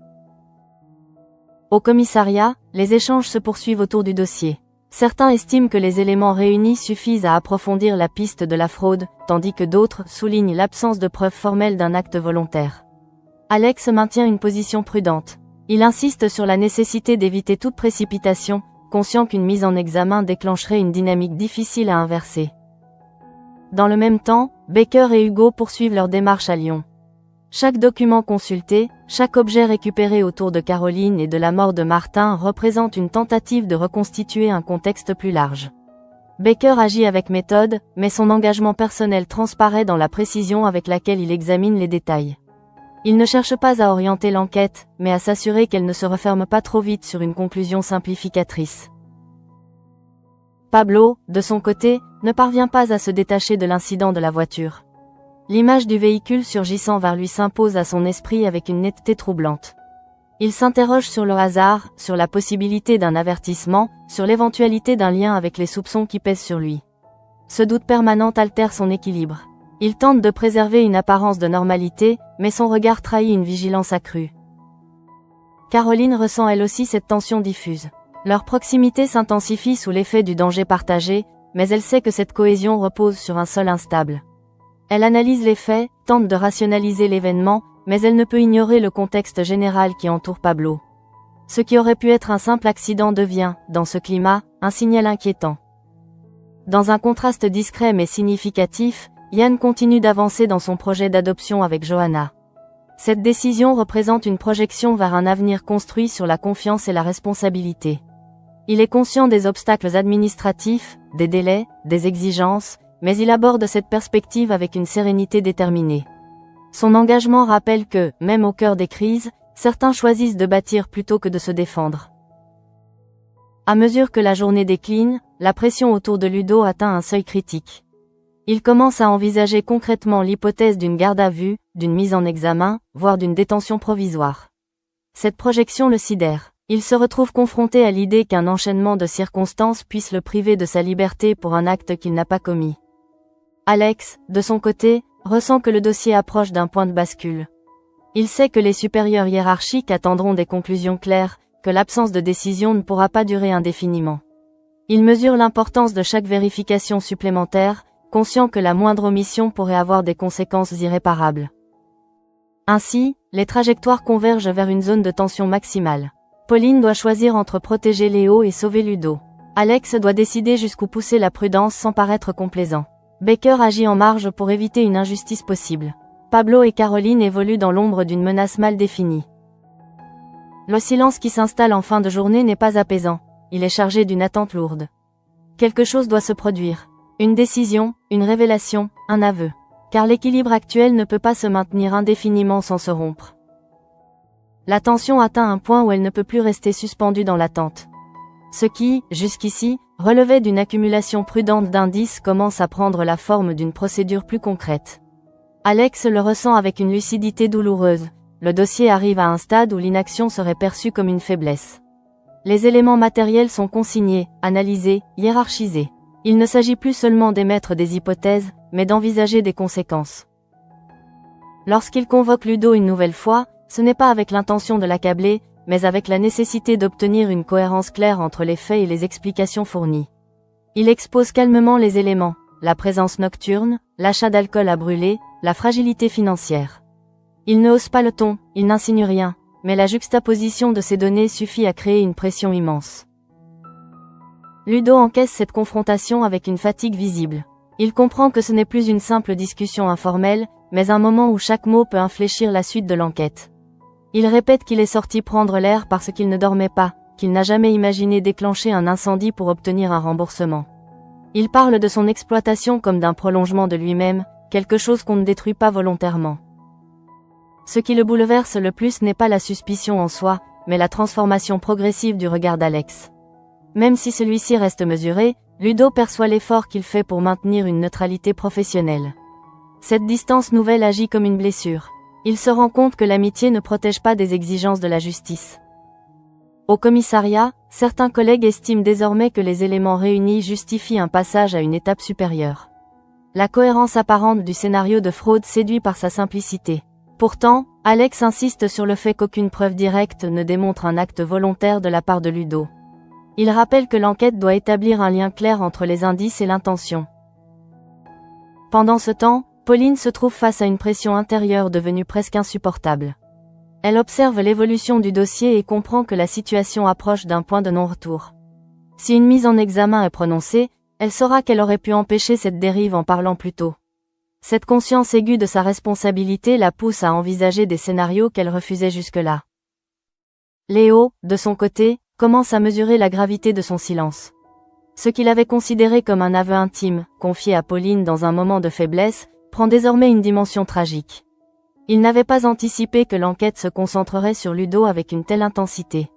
A: Au commissariat, les échanges se poursuivent autour du dossier. Certains estiment que les éléments réunis suffisent à approfondir la piste de la fraude, tandis que d'autres soulignent l'absence de preuves formelles d'un acte volontaire. Alex maintient une position prudente. Il insiste sur la nécessité d'éviter toute précipitation, conscient qu'une mise en examen déclencherait une dynamique difficile à inverser. Dans le même temps, Baker et Hugo poursuivent leur démarche à Lyon. Chaque document consulté, chaque objet récupéré autour de Caroline et de la mort de Martin représente une tentative de reconstituer un contexte plus large. Baker agit avec méthode, mais son engagement personnel transparaît dans la précision avec laquelle il examine les détails. Il ne cherche pas à orienter l'enquête, mais à s'assurer qu'elle ne se referme pas trop vite sur une conclusion simplificatrice. Pablo, de son côté, ne parvient pas à se détacher de l'incident de la voiture. L'image du véhicule surgissant vers lui s'impose à son esprit avec une netteté troublante. Il s'interroge sur le hasard, sur la possibilité d'un avertissement, sur l'éventualité d'un lien avec les soupçons qui pèsent sur lui. Ce doute permanent altère son équilibre. Il tente de préserver une apparence de normalité, mais son regard trahit une vigilance accrue. Caroline ressent elle aussi cette tension diffuse. Leur proximité s'intensifie sous l'effet du danger partagé, mais elle sait que cette cohésion repose sur un sol instable. Elle analyse les faits, tente de rationaliser l'événement, mais elle ne peut ignorer le contexte général qui entoure Pablo. Ce qui aurait pu être un simple accident devient, dans ce climat, un signal inquiétant. Dans un contraste discret mais significatif, Yann continue d'avancer dans son projet d'adoption avec Johanna. Cette décision représente une projection vers un avenir construit sur la confiance et la responsabilité. Il est conscient des obstacles administratifs, des délais, des exigences, mais il aborde cette perspective avec une sérénité déterminée. Son engagement rappelle que, même au cœur des crises, certains choisissent de bâtir plutôt que de se défendre. À mesure que la journée décline, la pression autour de Ludo atteint un seuil critique. Il commence à envisager concrètement l'hypothèse d'une garde à vue, d'une mise en examen, voire d'une détention provisoire. Cette projection le sidère. Il se retrouve confronté à l'idée qu'un enchaînement de circonstances puisse le priver de sa liberté pour un acte qu'il n'a pas commis. Alex, de son côté, ressent que le dossier approche d'un point de bascule. Il sait que les supérieurs hiérarchiques attendront des conclusions claires, que l'absence de décision ne pourra pas durer indéfiniment. Il mesure l'importance de chaque vérification supplémentaire, conscient que la moindre omission pourrait avoir des conséquences irréparables. Ainsi, les trajectoires convergent vers une zone de tension maximale. Pauline doit choisir entre protéger Léo et sauver Ludo. Alex doit décider jusqu'où pousser la prudence sans paraître complaisant. Baker agit en marge pour éviter une injustice possible. Pablo et Caroline évoluent dans l'ombre d'une menace mal définie. Le silence qui s'installe en fin de journée n'est pas apaisant, il est chargé d'une attente lourde. Quelque chose doit se produire. Une décision, une révélation, un aveu. Car l'équilibre actuel ne peut pas se maintenir indéfiniment sans se rompre. La tension atteint un point où elle ne peut plus rester suspendue dans l'attente. Ce qui, jusqu'ici, relevait d'une accumulation prudente d'indices commence à prendre la forme d'une procédure plus concrète. Alex le ressent avec une lucidité douloureuse. Le dossier arrive à un stade où l'inaction serait perçue comme une faiblesse. Les éléments matériels sont consignés, analysés, hiérarchisés. Il ne s'agit plus seulement d'émettre des hypothèses, mais d'envisager des conséquences. Lorsqu'il convoque Ludo une nouvelle fois, ce n'est pas avec l'intention de l'accabler, mais avec la nécessité d'obtenir une cohérence claire entre les faits et les explications fournies. Il expose calmement les éléments, la présence nocturne, l'achat d'alcool à brûler, la fragilité financière. Il ne hausse pas le ton, il n'insinue rien, mais la juxtaposition de ces données suffit à créer une pression immense. Ludo encaisse cette confrontation avec une fatigue visible. Il comprend que ce n'est plus une simple discussion informelle, mais un moment où chaque mot peut infléchir la suite de l'enquête. Il répète qu'il est sorti prendre l'air parce qu'il ne dormait pas, qu'il n'a jamais imaginé déclencher un incendie pour obtenir un remboursement. Il parle de son exploitation comme d'un prolongement de lui-même, quelque chose qu'on ne détruit pas volontairement. Ce qui le bouleverse le plus n'est pas la suspicion en soi, mais la transformation progressive du regard d'Alex. Même si celui-ci reste mesuré, Ludo perçoit l'effort qu'il fait pour maintenir une neutralité professionnelle. Cette distance nouvelle agit comme une blessure. Il se rend compte que l'amitié ne protège pas des exigences de la justice. Au commissariat, certains collègues estiment désormais que les éléments réunis justifient un passage à une étape supérieure. La cohérence apparente du scénario de fraude séduit par sa simplicité. Pourtant, Alex insiste sur le fait qu'aucune preuve directe ne démontre un acte volontaire de la part de Ludo. Il rappelle que l'enquête doit établir un lien clair entre les indices et l'intention. Pendant ce temps, Pauline se trouve face à une pression intérieure devenue presque insupportable. Elle observe l'évolution du dossier et comprend que la situation approche d'un point de non-retour. Si une mise en examen est prononcée, elle saura qu'elle aurait pu empêcher cette dérive en parlant plus tôt. Cette conscience aiguë de sa responsabilité la pousse à envisager des scénarios qu'elle refusait jusque-là. Léo, de son côté, commence à mesurer la gravité de son silence. Ce qu'il avait considéré comme un aveu intime, confié à Pauline dans un moment de faiblesse, prend désormais une dimension tragique. Il n'avait pas anticipé que l'enquête se concentrerait sur Ludo avec une telle intensité.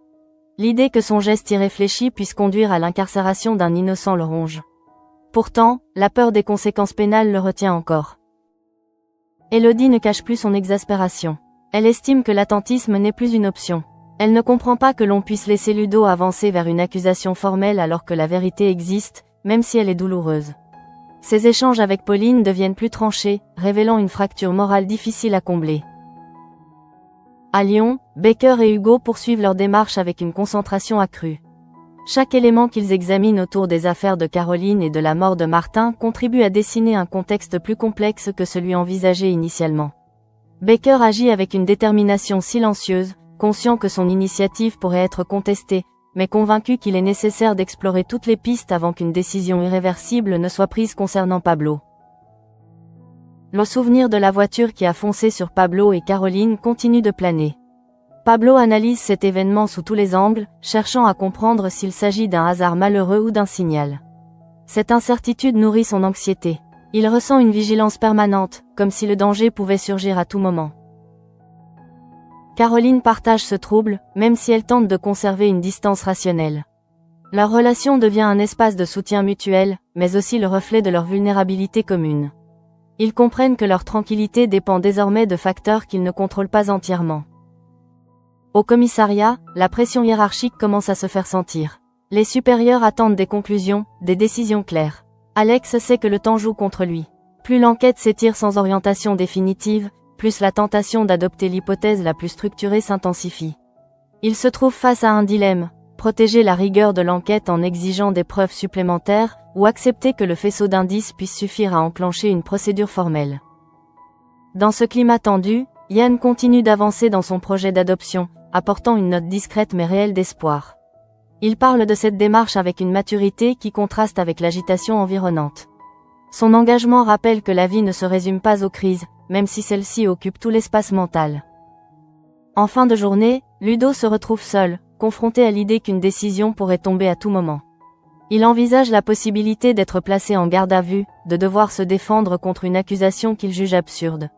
A: L'idée que son geste irréfléchi puisse conduire à l'incarcération d'un innocent le ronge. Pourtant, la peur des conséquences pénales le retient encore. Élodie ne cache plus son exaspération. Elle estime que l'attentisme n'est plus une option. Elle ne comprend pas que l'on puisse laisser Ludo avancer vers une accusation formelle alors que la vérité existe, même si elle est douloureuse. Ses échanges avec Pauline deviennent plus tranchés, révélant une fracture morale difficile à combler. À Lyon, Baker et Hugo poursuivent leur démarche avec une concentration accrue. Chaque élément qu'ils examinent autour des affaires de Caroline et de la mort de Martin contribue à dessiner un contexte plus complexe que celui envisagé initialement. Baker agit avec une détermination silencieuse, conscient que son initiative pourrait être contestée, mais convaincu qu'il est nécessaire d'explorer toutes les pistes avant qu'une décision irréversible ne soit prise concernant Pablo. Le souvenir de la voiture qui a foncé sur Pablo et Caroline continue de planer. Pablo analyse cet événement sous tous les angles, cherchant à comprendre s'il s'agit d'un hasard malheureux ou d'un signal. Cette incertitude nourrit son anxiété. Il ressent une vigilance permanente, comme si le danger pouvait surgir à tout moment. Caroline partage ce trouble, même si elle tente de conserver une distance rationnelle. Leur relation devient un espace de soutien mutuel, mais aussi le reflet de leur vulnérabilité commune. Ils comprennent que leur tranquillité dépend désormais de facteurs qu'ils ne contrôlent pas entièrement. Au commissariat, la pression hiérarchique commence à se faire sentir. Les supérieurs attendent des conclusions, des décisions claires. Alex sait que le temps joue contre lui. Plus l'enquête s'étire sans orientation définitive, plus la tentation d'adopter l'hypothèse la plus structurée s'intensifie. Il se trouve face à un dilemme: protéger la rigueur de l'enquête en exigeant des preuves supplémentaires, ou accepter que le faisceau d'indices puisse suffire à enclencher une procédure formelle. Dans ce climat tendu, Yann continue d'avancer dans son projet d'adoption, apportant une note discrète mais réelle d'espoir. Il parle de cette démarche avec une maturité qui contraste avec l'agitation environnante. Son engagement rappelle que la vie ne se résume pas aux crises, même si celle-ci occupe tout l'espace mental. En fin de journée, Ludo se retrouve seul, confronté à l'idée qu'une décision pourrait tomber à tout moment. Il envisage la possibilité d'être placé en garde à vue, de devoir se défendre contre une accusation qu'il juge absurde.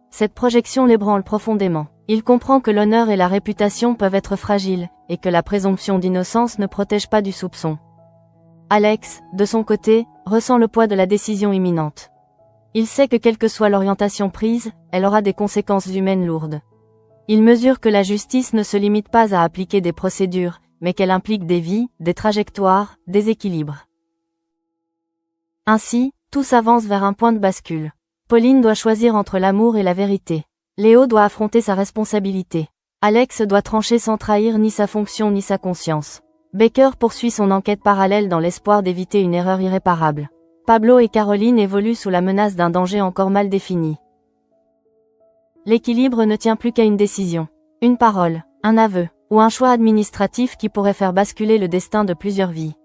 A: Cette projection l'ébranle profondément. Il comprend que l'honneur et la réputation peuvent être fragiles, et que la présomption d'innocence ne protège pas du soupçon. Alex, de son côté, ressent le poids de la décision imminente. Il sait que quelle que soit l'orientation prise, elle aura des conséquences humaines lourdes. Il mesure que la justice ne se limite pas à appliquer des procédures, mais qu'elle implique des vies, des trajectoires, des équilibres. Ainsi, tout s'avance vers un point de bascule. Pauline doit choisir entre l'amour et la vérité. Léo doit affronter sa responsabilité. Alex doit trancher sans trahir ni sa fonction ni sa conscience. Baker poursuit son enquête parallèle dans l'espoir d'éviter une erreur irréparable. Pablo et Caroline évoluent sous la menace d'un danger encore mal défini. L'équilibre ne tient plus qu'à une décision. Une parole, un aveu, ou un choix administratif qui pourrait faire basculer le destin de plusieurs vies.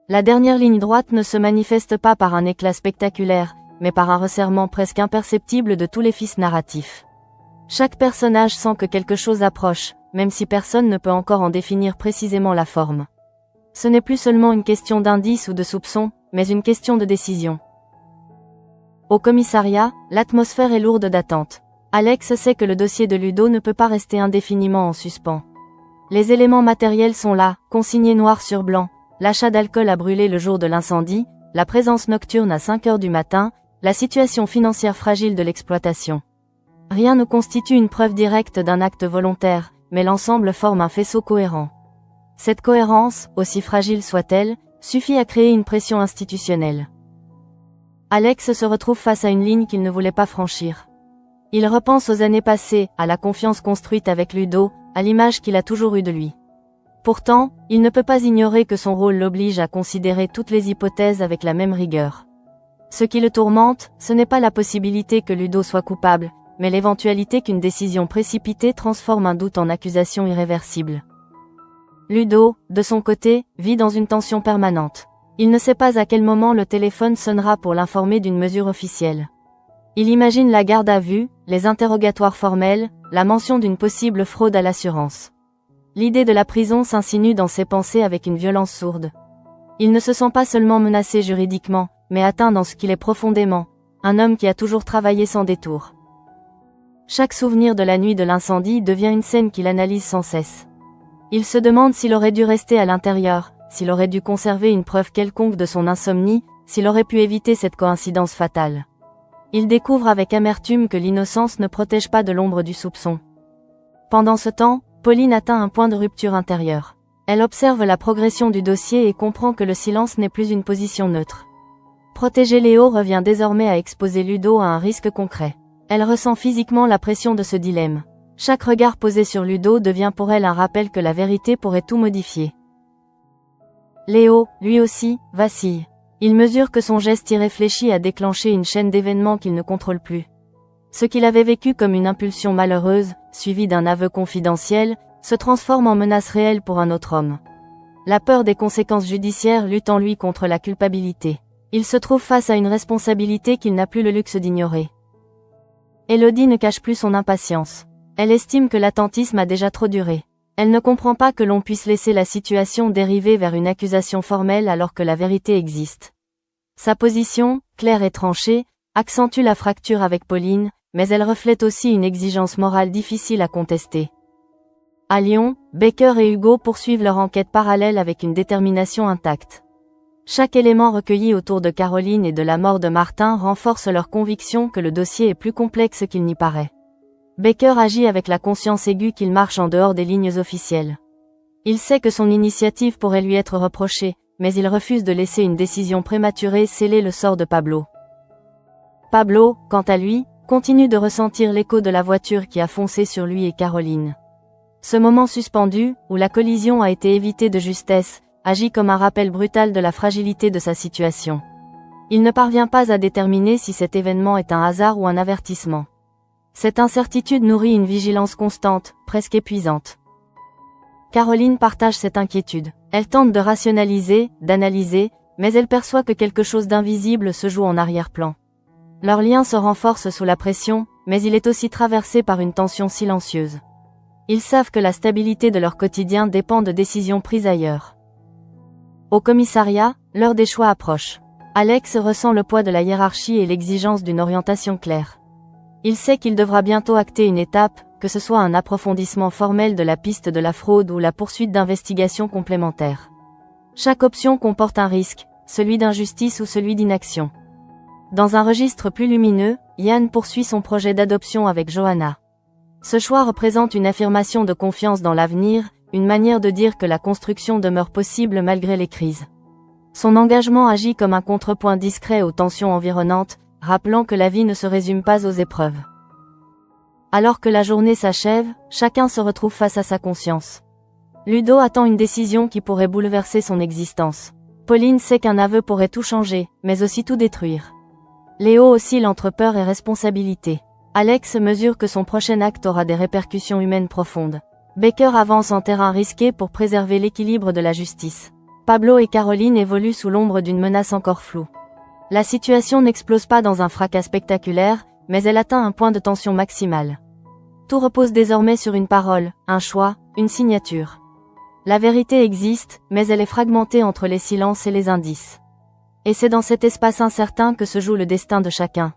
A: La dernière ligne droite ne se manifeste pas par un éclat spectaculaire, mais par un resserrement presque imperceptible de tous les fils narratifs. Chaque personnage sent que quelque chose approche, même si personne ne peut encore en définir précisément la forme. Ce n'est plus seulement une question d'indice ou de soupçon, mais une question de décision. Au commissariat, l'atmosphère est lourde d'attente. Alex sait que le dossier de Ludo ne peut pas rester indéfiniment en suspens. Les éléments matériels sont là, consignés noir sur blanc: l'achat d'alcool à brûler le jour de l'incendie, la présence nocturne à 5 heures du matin, la situation financière fragile de l'exploitation. Rien ne constitue une preuve directe d'un acte volontaire, mais l'ensemble forme un faisceau cohérent. Cette cohérence, aussi fragile soit-elle, suffit à créer une pression institutionnelle. Alex se retrouve face à une ligne qu'il ne voulait pas franchir. Il repense aux années passées, à la confiance construite avec Ludo, à l'image qu'il a toujours eue de lui. Pourtant, il ne peut pas ignorer que son rôle l'oblige à considérer toutes les hypothèses avec la même rigueur. Ce qui le tourmente, ce n'est pas la possibilité que Ludo soit coupable, mais l'éventualité qu'une décision précipitée transforme un doute en accusation irréversible. Ludo, de son côté, vit dans une tension permanente. Il ne sait pas à quel moment le téléphone sonnera pour l'informer d'une mesure officielle. Il imagine la garde à vue, les interrogatoires formels, la mention d'une possible fraude à l'assurance. L'idée de la prison s'insinue dans ses pensées avec une violence sourde. Il ne se sent pas seulement menacé juridiquement, mais atteint dans ce qu'il est profondément, un homme qui a toujours travaillé sans détour. Chaque souvenir de la nuit de l'incendie devient une scène qu'il analyse sans cesse. Il se demande s'il aurait dû rester à l'intérieur, s'il aurait dû conserver une preuve quelconque de son insomnie, s'il aurait pu éviter cette coïncidence fatale. Il découvre avec amertume que l'innocence ne protège pas de l'ombre du soupçon. Pendant ce temps, Pauline atteint un point de rupture intérieure. Elle observe la progression du dossier et comprend que le silence n'est plus une position neutre. Protéger Léo revient désormais à exposer Ludo à un risque concret. Elle ressent physiquement la pression de ce dilemme. Chaque regard posé sur Ludo devient pour elle un rappel que la vérité pourrait tout modifier. Léo, lui aussi, vacille. Il mesure que son geste irréfléchi a déclenché une chaîne d'événements qu'il ne contrôle plus. Ce qu'il avait vécu comme une impulsion malheureuse, suivie d'un aveu confidentiel, se transforme en menace réelle pour un autre homme. La peur des conséquences judiciaires lutte en lui contre la culpabilité. Il se trouve face à une responsabilité qu'il n'a plus le luxe d'ignorer. Élodie ne cache plus son impatience. Elle estime que l'attentisme a déjà trop duré. Elle ne comprend pas que l'on puisse laisser la situation dériver vers une accusation formelle alors que la vérité existe. Sa position, claire et tranchée, accentue la fracture avec Pauline, mais elle reflète aussi une exigence morale difficile à contester. À Lyon, Baker et Hugo poursuivent leur enquête parallèle avec une détermination intacte. Chaque élément recueilli autour de Caroline et de la mort de Martin renforce leur conviction que le dossier est plus complexe qu'il n'y paraît. Baker agit avec la conscience aiguë qu'il marche en dehors des lignes officielles. Il sait que son initiative pourrait lui être reprochée, mais il refuse de laisser une décision prématurée sceller le sort de Pablo. Pablo, quant à lui, continue de ressentir l'écho de la voiture qui a foncé sur lui et Caroline. Ce moment suspendu, où la collision a été évitée de justesse, agit comme un rappel brutal de la fragilité de sa situation. Il ne parvient pas à déterminer si cet événement est un hasard ou un avertissement. Cette incertitude nourrit une vigilance constante, presque épuisante. Caroline partage cette inquiétude. Elle tente de rationaliser, d'analyser, mais elle perçoit que quelque chose d'invisible se joue en arrière-plan. Leur lien se renforce sous la pression, mais il est aussi traversé par une tension silencieuse. Ils savent que la stabilité de leur quotidien dépend de décisions prises ailleurs. Au commissariat, l'heure des choix approche. Alex ressent le poids de la hiérarchie et l'exigence d'une orientation claire. Il sait qu'il devra bientôt acter une étape, que ce soit un approfondissement formel de la piste de la fraude ou la poursuite d'investigations complémentaires. Chaque option comporte un risque, celui d'injustice ou celui d'inaction. Dans un registre plus lumineux, Yann poursuit son projet d'adoption avec Johanna. Ce choix représente une affirmation de confiance dans l'avenir, une manière de dire que la construction demeure possible malgré les crises. Son engagement agit comme un contrepoint discret aux tensions environnantes, rappelant que la vie ne se résume pas aux épreuves. Alors que la journée s'achève, chacun se retrouve face à sa conscience. Ludo attend une décision qui pourrait bouleverser son existence. Pauline sait qu'un aveu pourrait tout changer, mais aussi tout détruire. Léo oscille entre peur et responsabilité. Alex mesure que son prochain acte aura des répercussions humaines profondes. Baker avance en terrain risqué pour préserver l'équilibre de la justice. Pablo et Caroline évoluent sous l'ombre d'une menace encore floue. La situation n'explose pas dans un fracas spectaculaire, mais elle atteint un point de tension maximale. Tout repose désormais sur une parole, un choix, une signature. La vérité existe, mais elle est fragmentée entre les silences et les indices. Et c'est dans cet espace incertain que se joue le destin de chacun.